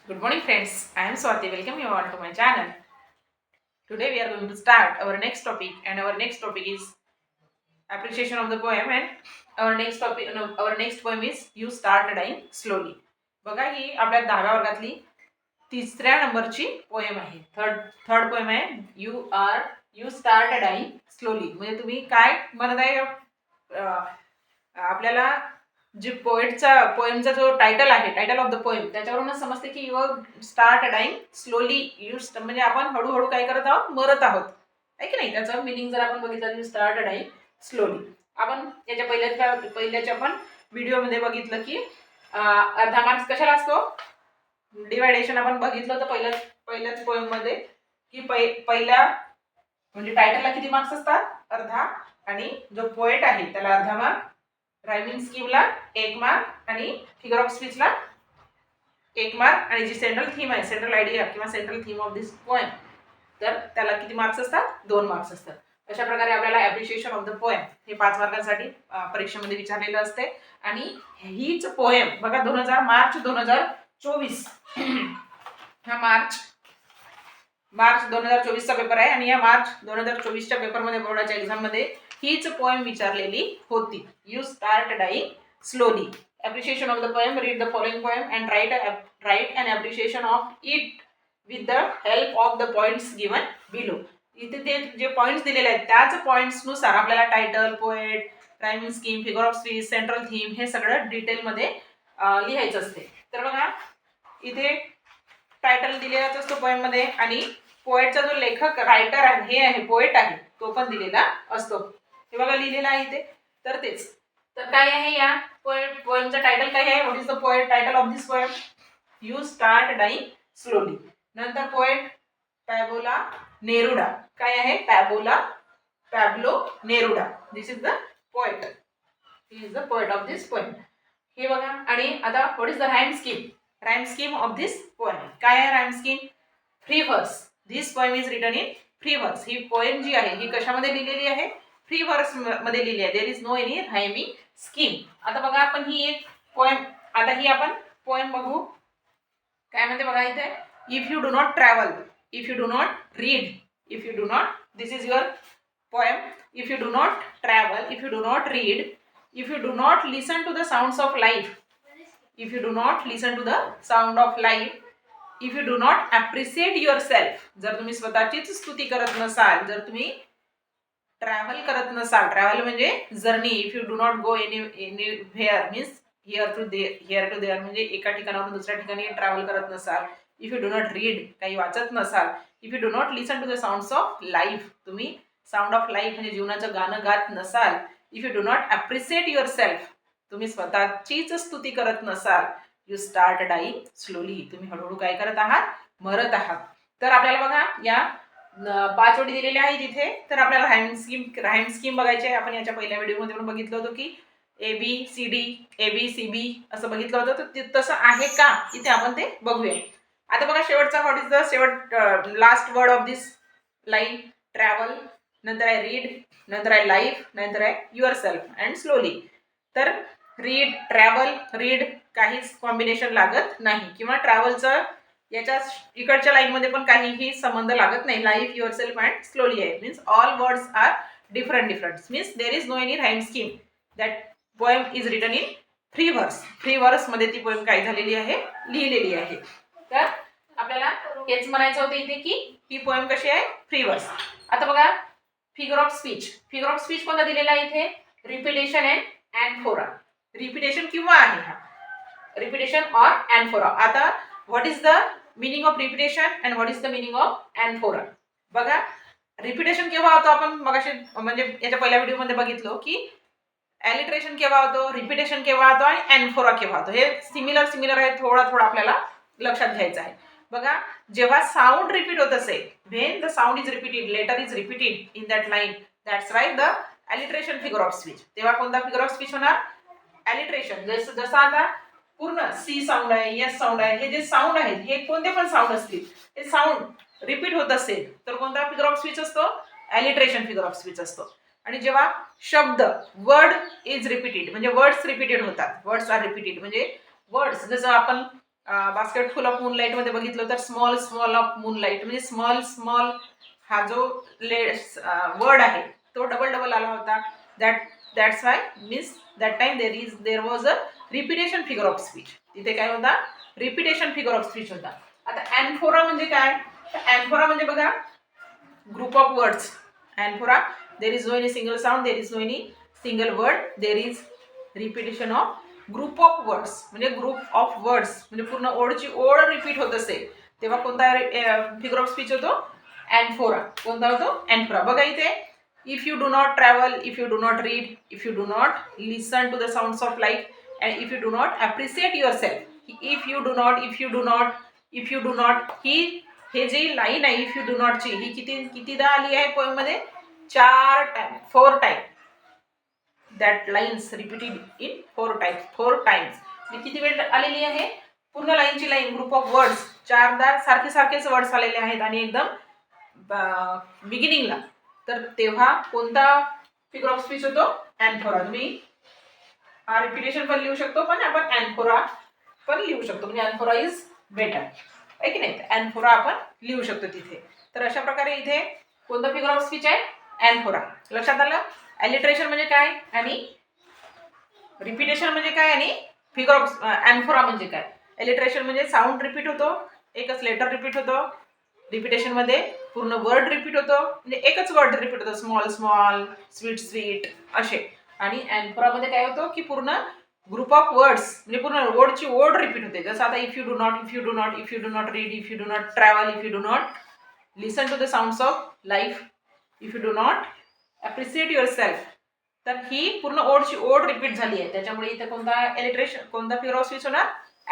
Good morning friends, I am Swati. Welcome you all to my channel. Today we are going to start our next topic and our next topic is appreciation of the poem and our next poem is You Start Dying Slowly. बघा ही आपल्या 10व्या वर्गातली तिसऱ्या नंबरची poem आहे. Third poem आहे you start dying slowly. म्हणजे तुम्ही काय म्हणत आहे आपल्याला जे पोएमचा जो टायटल आहे, टायटल ऑफ द पोएम, त्याच्यावरूनच समजते की यू स्टार्ट डाईंग स्लोली. म्हणजे आपण हळूहळू काय करत आहोत, मरत आहोत, आहे की नाही. त्याचं मिनिंग जर आपण बघितलं, यू स्टार्ट डाईंग स्लोली. आपण याच्या पहिल्याच्या आपण व्हिडिओमध्ये बघितलं की अर्धा मार्क्स कशाला असतो, डिवायडेशन आपण बघितलं तर पहिल्याच पोएम मध्ये की पहिल्या म्हणजे टायटलला किती मार्क्स असतात, अर्धा, आणि जो पोएट आहे त्याला अर्धा मार्क, रायमिंग स्कीमला 1 मार्क आणि फिगर ऑफ स्पीचला 1 मार्क, आणि जी सेंट्रल थीम आहे, सेंट्रल आयडिया किंवा central theme of this poem, तर त्याला किती मार्क्स असतात, 2 मार्क्स असतात. अशा प्रकारे आपल्याला ॲप्रिशिएशन ऑफ द पोएम हे 5 मार्कांसाठी परीक्षेमध्ये विचारलेलं असते. आणि हीच पोएम बघा मार्च 2024 हा मार्च 2024चा पेपर आहे, आणि या मार्च 2024च्या पेपरमध्ये बोर्डाच्या एक्झाममध्ये हीच पोएम विचारलेली होती. You start dying slowly. Appreciation of the poem. Read the following poem and write an appreciation of it with the help of the points given below. इथे ते जे पॉइंट्स दिलेले आहेत त्याच पॉइंट्स नुसार आपल्याला title, poet, rhyming scheme, figure of speech, central theme हे सगळं डिटेलमध्ये लिहायचं असते. तर बघा इथे टायटल दिलेलाच असतो पोएम मध्ये, आणि पोएटचा जो लेखक रायटर आहे, हे आहे पोएट आहे, तो पण दिलेला असतो. हे बघा लिहिलेलं आहे इथे. तर तेच, तर काय आहे या पोएमचं टायटल काय आहे, what is the poet title of this poem, you start dying slowly. नंतर पोएट पॅबोला नेरुडा. काय आहे, Pablo Neruda. This is the poet, he is the poet of this poem. हे बघा. आणि आता what is the rhyme scheme of this poem. काय आहे rhyme scheme, free verse. This poem is written in free verse. ही poem जी आहे ही कशामध्ये लिहिलेली आहे, फ्री वर्स मध्ये लिहिली आहे. There is no any rhyming scheme. आता बघा आपण ही एक पोएम, आता ही आपण पोएम बघू काय म्हणते बघा इथे. If you do not travel, if you do not read, if you do not, this is your poem. If you do not travel, if you do not read, if you do not listen to the sounds of life, if you do not listen to the sound of life, if you do not appreciate yourself, जर तुम्ही स्वतःचीच स्तुती करत नसाल, जर तुम्ही travel करत नसाल, ट्रॅव्हल म्हणजे journey, if you do not go anywhere means here to there म्हणजे एका ठिकाणावरून दुसऱ्या ठिकाणी ट्रॅव्हल करत नसाल, if you do not read, काही वाचत नसाल, if you do not listen to the sounds of life, तुम्ही साऊंड ऑफ लाईफ म्हणजे जीवनाचं गाणं गात नसाल, if you do not appreciate yourself, तुम्ही स्वतःचीच स्तुती करत नसाल, यू स्टार्ट डाईंग स्लोली, तुम्ही हळूहळू काय करत आहात, मरत आहात. तर आपल्याला बघा या 5 ओळी दिलेल्या आहेत इथे. तर आपल्याला राईम स्कीम बघायची आहे. आपण याच्या पहिल्या व्हिडिओमध्ये पण बघितलं होतं की ABCD असं बघितलं होतं, तर तसं आहे का इथे आपण ते बघूया. आता बघा शेवटचा what is the last word of this line, travel, नंतर आहे रीड, नंतर आहे लाईफ, नंतर आहे युअर सेल्फ अँड स्लोली. तर रीड, ट्रॅव्हल, रीड काहीच कॉम्बिनेशन लागत नाही, किंवा ट्रॅव्हलचं याच्या इकडच्या लाईनमध्ये पण काहीही संबंध लागत नाही. Life, yourself and slowly आहे, means all words are different means there is no any rhyme scheme. That poem is written in free verse मध्ये ती पोएम काय झालेली आहे, लिहिलेली आहे. तर आपल्याला हेच म्हणायचं होतं इथे की ही पोएम कशी आहे, फ्री वर्स. आता बघा फिगर ऑफ स्पीच कोणता दिलेला आहे इथे, रिपिटेशन अँड अँफोरा. रिपिटेशन किंवा आहे हा, रिपिटेशन और अँफोरा. आता what is the meaning of repetition and what is the meaning of anaphora. बघा रिपिटेशन केव्हा होतो, आपण मगाशी म्हणजे याच्या पहिल्या व्हिडिओमध्ये बघितलं की ॲलिट्रेशन केव्हा होतो, रिपिटेशन केव्हा होतो आणि अँफोरा केव्हा होतो. हे सिमिलर आहे, थोडा आपल्याला लक्षात घ्यायचं आहे. बघा जेव्हा साऊंड रिपीट होत असेल, when the sound is repeated, letter is repeated in that line, that's why the alliteration figure of speech. तेव्हा कोणता फिगर ऑफ स्पीच होणार, ॲलिट्रेशन. जसं आता पूर्ण सी साऊंड आहे, एस साऊंड आहे, हे जे साऊंड आहेत हे कोणते पण साऊंड असतील, हे साऊंड रिपीट होत असेल तर कोणता फिगर ऑफ स्पीच असतो, ॲलिट्रेशन फिगर ऑफ स्पीच असतो. आणि जेव्हा शब्द, वर्ड इज रिपीटेड म्हणजे वर्ड्स रिपीटेड होतात, वर्ड्स आर रिपीटेड म्हणजे वर्ड्स, जसं आपण बास्केट फुल ऑफ मूनलाईट मध्ये बघितलं तर स्मॉल स्मॉल ऑफ मूनलाईट म्हणजे स्मॉल स्मॉल हा जो वर्ड आहे तो डबल डबल आला होता. That's why means that time there was a repetition figure of speech. तिथे काय होता? रिपिटेशन फिगर ऑफ स्पीच होता. आता अँफोरा म्हणजे काय? अँफोरा म्हणजे बघा group of words. Anaphora there is no any single sound, there is no any single word, there is repetition of group of words. म्हणजे ग्रुप ऑफ वर्ड्स म्हणजे पूर्ण ओळची ओळ रिपीट होत असेल तेव्हा कोणता फिगर ऑफ स्पीच होतो? अँफोरा. कोणता होतो? अँफोरा. बघा इथे, if you do not travel, if you do not read, if you do not listen to the sounds of life, and if you do not appreciate yourself. If you do not, if you do not, if you do not, ही हे जी line आहे if you do नॉटची ही कितीदा आली आहे poem मध्ये? 4 time, 4 time. That lines repeated in 4 times, 4 times. किती वेळ आलेली आहे? पूर्ण लाईनची लाईन ग्रुप ऑफ वर्ड्स 4दा सारखे सारखेच वर्ड्स आलेले आहेत आणि एकदम बिगिनिंगला. तर तेव्हा कोणता फिगर ऑफ स्पीच होतो? अँफोरा. तुम्ही रिपिटेशन पण लिहू शकतो पण आपण अँफोरा पण लिहू शकतो. म्हणजे अँफोरा इज बेटर आहे की नाही? अँफोरा आपण लिहू शकतो तिथे. तर अशा प्रकारे इथे कोणता फिगर ऑफ स्पीच आहे? अँफोरा. लक्षात आलं? अलिटरेशन म्हणजे काय आणि रिपिटेशन म्हणजे काय आणि फिगर ऑफ अँफोरा म्हणजे काय? अलिटरेशन म्हणजे साऊंड रिपीट होतो, एकच लेटर रिपीट होतो. रिपिटेशन मध्ये पूर्ण वर्ड रिपीट होतो म्हणजे एकच वर्ड रिपीट होतो, स्मॉल स्मॉल, स्वीट स्वीट असे. आणि अँफोरा मध्ये काय होतो की पूर्ण ग्रुप ऑफ वर्ड्स म्हणजे पूर्ण वर्डची ओड रिपीट होते. जसं आता if you do not, if you do not, if you do not read, if you do not travel, if you do not listen to the sounds of life, if you do not appreciate yourself. तर ही पूर्ण ओडची ओड repeat झाली आहे. त्याच्यामुळे इथे कोणता alliteration, कोणता फिगर ऑफ स्पीच होणार?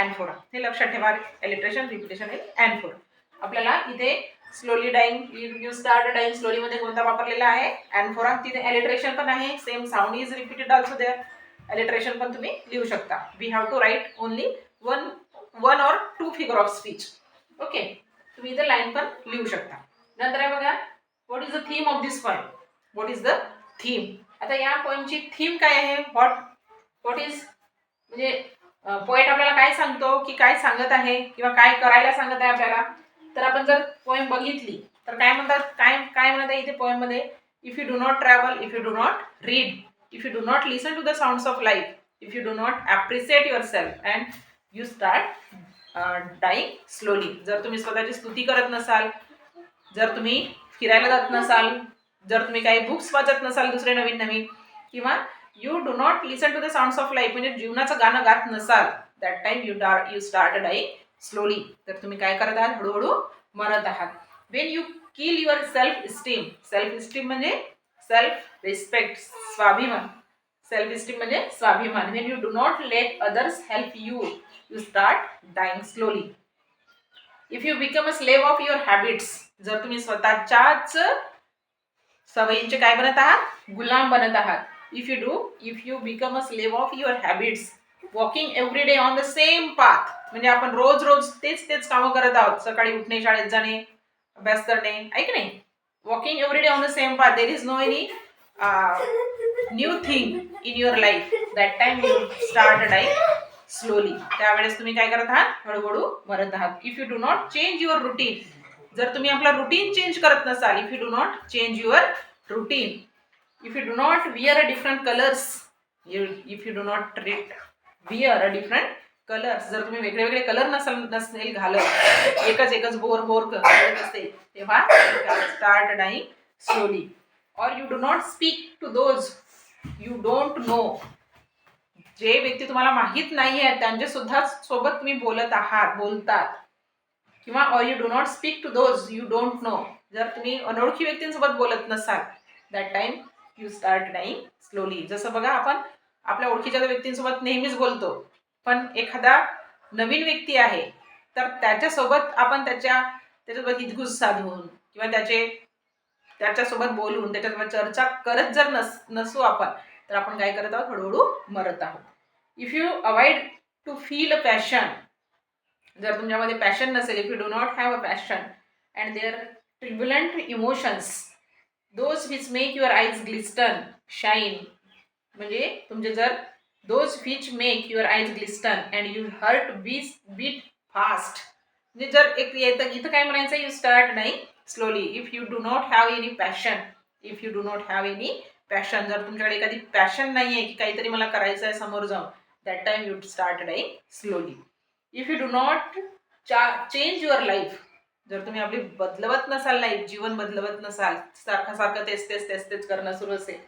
अँफोरा. हे लक्षात ठेवा. एलिट्रेशन, रिपिटेशन आणि अँफोरा. आपल्याला इथे slowly dying, you start dying slowly मध्ये कोणता वापरलेला आहे? अँफोरा. तिथे एलिट्रेशन पण आहे, same sound is repeated also there. Alliteration पण तुम्ही लिहू शकता. We have to write only one or two figure of speech. Okay. तुम्ही इथे लाईन पण लिहू शकता. नंतर आहे बघा, what is the theme of this poem? What is the theme? आता या पोएमची थीम काय आहे? व्हॉट इज म्हणजे पोएट आपल्याला काय सांगतो की काय सांगत आहे किंवा काय करायला सांगत आहे आपल्याला? तर आपण जर पोएम बघितली तर काय म्हणतात, काय म्हणत आहे इथे पोएम मध्ये? If you do not travel, if you do not read, if you do not listen to the sounds of life, if you do not appreciate yourself, and you start dying slowly. जर तुम्ही स्वतःची स्तुती करत नसाल, जर तुम्ही फिरायला जात नसाल, जर तुम्ही काही बुक्स वाचत नसाल दुसरे नवीन नवीन, किंवा you do not listen to the sounds of life म्हणजे जीवनाचं गाणं गात नसाल, that time you start dying slowly. तर तुम्ही काय करत आहात? हळूहळू मरत आहात. When you kill your self esteem. Self esteem म्हणजे सेल्फ रिस्पेक्ट, स्वाभिमान. सेल्फ इस्टीम म्हणजे स्वाभिमान. When you do not let others help you, you start dying slowly. If you become a slave of your habits. जर तुम्ही स्वतःच्याच सवयींचे काय बनत आहात? गुलाम बनत आहात. If you become a slave of your habits, walking every day on the same path. म्हणजे आपण रोज रोज तेच कामं करत आहोत. सकाळी उठणे, शाळेत जाणे, अभ्यास करणे, ऐक नाही. Walking every day on the same path, there is no any new thing in your life, that time you start dying slowly. त्यावेळेस तुम्ही काय करत आहात? हळूहळू मरत आहात. If you do not change your routine. जर तुम्ही आपला रुटीन चेंज करत नसाल, if you do not change your routine, if you do not wear a different colours, if you do not wear a different colours. जर तुम्ही वेगळे वेगळे colour नसेल घालत, एकच बोर करत असेल, तेव्हा स्टार्ट डाईंग स्लोली. और you do not speak to those you don't know. जे व्यक्ती तुम्हाला माहित नाही आहेत त्यांच्या सुद्धा सोबत तुम्ही बोलतात. किंवा or you do not speak to those you don't know. जर तुम्ही अनोळखी व्यक्तींसोबत बोलत नसाल, that time you start dying slowly. जसं बघा, आपण आपल्या ओळखीच्या व्यक्तींसोबत नेहमीच बोलतो, पण एखादा नवीन व्यक्ती आहे तर त्याच्यासोबत आपण त्याच्यासोबत हितगुज साधून किंवा त्याच्यासोबत बोलून त्याच्यासोबत चर्चा करत जर नसू आपण, तर आपण काय करत आहोत? हळूहळू मरत आहोत. If you avoid to feel a passion. जर तुमच्यामध्ये पॅशन नसेल, if you do not have a passion and their turbulent emotions, those which make your eyes glisten shine. म्हणजे तुमचे जर those which make your eyes glisten and you heart beat fast. म्हणजे जर एक येतं इथं काय म्हणायचं, you start dying slowly if you do not have any passion. If you do not have any passion, जर तुमच्याकडे एखादी पॅशन नाही आहे की काहीतरी मला करायचं आहे समोर जाऊन, that time you start dying slowly. If you do not change your life, जर तुम्ही आपली बदलवत नसाल, लाईफ जीवन बदलवत नसाल, सारखं सारखं तेच तेच तेच तेच करणं सुरू असेल.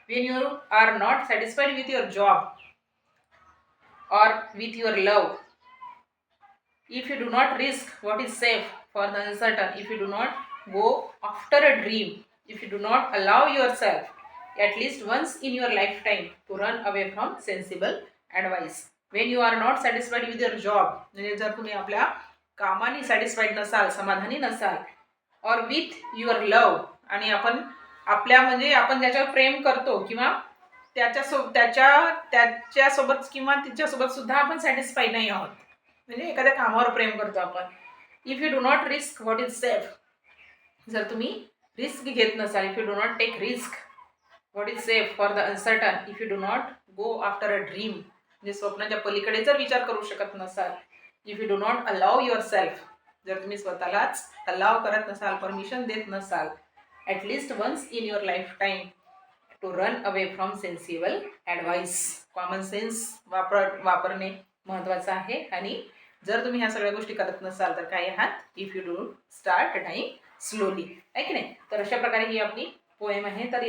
when you are not satisfied with your job or with your love, if you do not risk what is safe for the uncertain, if you do not go after a dream, if you do not allow yourself at least once in your lifetime to run away from sensible advice, when you are not satisfied with your job, म्हणजे जर तुम्ही आपल्या कामाने satisfied नसाल, समाधानी नसाल, or with your love, आणि आपण आपल्या म्हणजे आपण ज्याच्यावर प्रेम करतो किंवा त्याच्यासोबत किंवा तिच्यासोबत सुद्धा आपण सॅटिस्फाईड नाही आहोत, म्हणजे एखाद्या कामावर प्रेम करतो आपण. If you do not risk what is safe, जर तुम्ही रिस्क घेत नसाल, if you do not take risk what is safe for the uncertain, if you do not go after a dream, म्हणजे स्वप्नाच्या पलीकडे जर विचार करू शकत नसाल, if you do not allow yourself, जर तुम्ही स्वतःलाच अलाव करत नसाल, परमिशन देत नसाल, at least once in your life time to run away from sensible advice, common sense वापरणे महत्त्वाचं आहे. आणि जर तुम्ही ह्या सगळ्या गोष्टी करत नसाल तर काय आहात, if you do start dying slowly, आहे की नाही. तर अशा प्रकारे ही आपली पोएम आहे. तर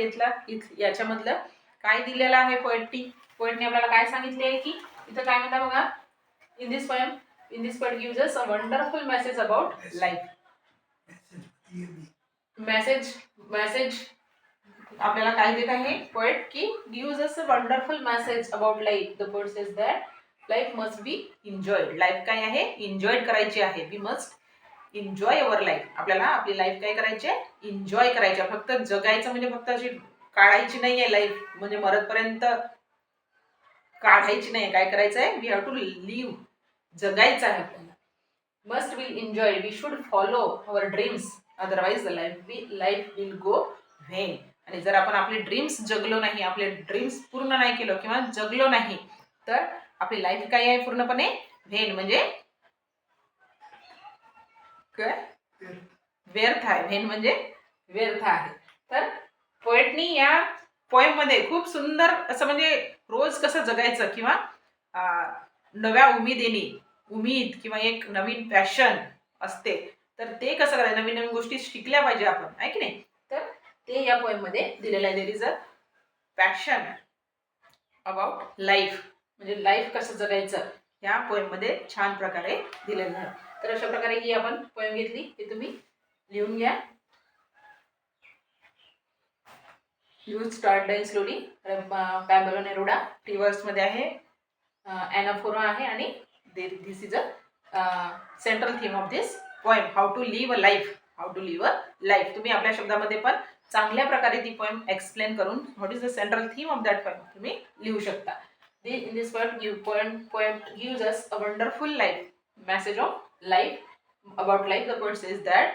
याच्यामधलं काय दिलेलं आहे पोएटने आपल्याला काय सांगितले आहे की इथं काय म्हणता बघा, in this poem gives us a wonderful message about life. message आपल्याला काय देत आहे पोएट की gives us a wonderful message about life. The poet says that life must be enjoyed. Life काय आहे, एन्जॉय करायची आहे. We must enjoy our life. आपल्याला आपली लाईफ काय करायची आहे, एन्जॉय करायची आहे. फक्त जगायचं म्हणजे फक्त अशी काढायची नाही आहे लाईफ, म्हणजे मरतपर्यंत काढायची नाही. काय करायचं आहे, वी हॅव टू लिव्ह, जगायचं आहे आपल्याला. Must be enjoy, we should follow our dreams, otherwise the life will go when. आणि जर आपण आपले ड्रीम्स जगलो नाही, आपले ड्रीम्स पूर्ण नाही केलं किंवा जगलो नाही, तर आपली लाईफ काय आहे, पूर्णपणे व्हेन, म्हणजे काय, व्यर्थ आहे. व्हेन म्हणजे व्यर्थ आहे. तर पोएटनी या पोएम मध्ये खूप सुंदर असं म्हणजे रोज कसं जगायचं किंवा नव्या उमेद किंवा एक नवीन पॅशन असते, तर ते कसं करायचं, नवीन नवीन गोष्टी शिकल्या पाहिजे आपण, आहे की नाही. तर ते या पोएम मध्ये दिलेलं आहे. There is a passion about life, म्हणजे लाईफ कसं जगायचं या पोएम मध्ये छान प्रकारे दिलेलं आहे. तर अशा प्रकारे ही आपण पोएम घेतली, हे तुम्ही लिहून घ्या. You start dying slowly, Pablo Neruda, रिव्हर्स मध्ये आहे, ॲनाफोरा आहे, आणि this is a central theme of this poem, how to live a life. तुम्ही आपल्या शब्दामध्ये पण चांगल्या प्रकारे ती पोएम एक्सप्लेन करून what is the central theme of that poem तुम्ही लिहू शकता. In this poem gives us a wonderful life message of life, about life. The poet says that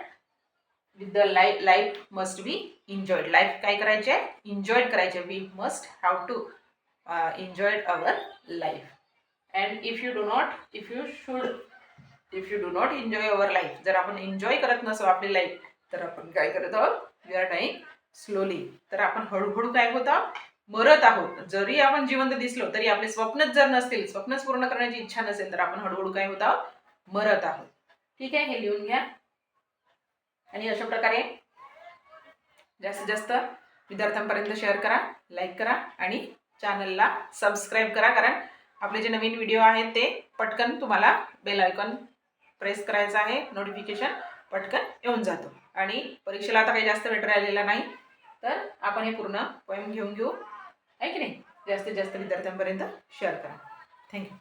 with the life must be enjoyed. Life काय करायचे, enjoyed करायचे. We must have to enjoy our life. And if you do not enjoy our life, जर आपण enjoy करत नसो आपली life, तर आपण काय करत आहोत, वी आर डाईंग स्लोली. तर आपण हळूहळू काय होत आहोत, मरत आहोत. जरी आपण जिवंत दिसलो तरी आपले स्वप्नच जर नसतील, स्वप्नच पूर्ण करण्याची इच्छा नसेल, तर आपण हळूहळू काय होत आहोत, मरत आहोत. ठीक आहे, हे लिहून घ्या. आणि अशा प्रकारे जास्तीत जास्त विद्यार्थ्यांपर्यंत शेअर करा, लाईक करा आणि चॅनलला सबस्क्राईब करा, कारण आपले जे नवीन व्हिडिओ आहेत ते पटकन तुम्हाला बेल आयकॉन प्रेस करायचं आहे, नोटिफिकेशन पटकन येऊन जातो. आणि परीक्षेला आता काही जास्त वेळ राहिलेला नाही, तर आपण हे पूर्ण पोएम घेऊन घेऊ, आहे की नाही. जास्तीत जास्त विद्यार्थ्यांपर्यंत शेअर करा. थँक्यू.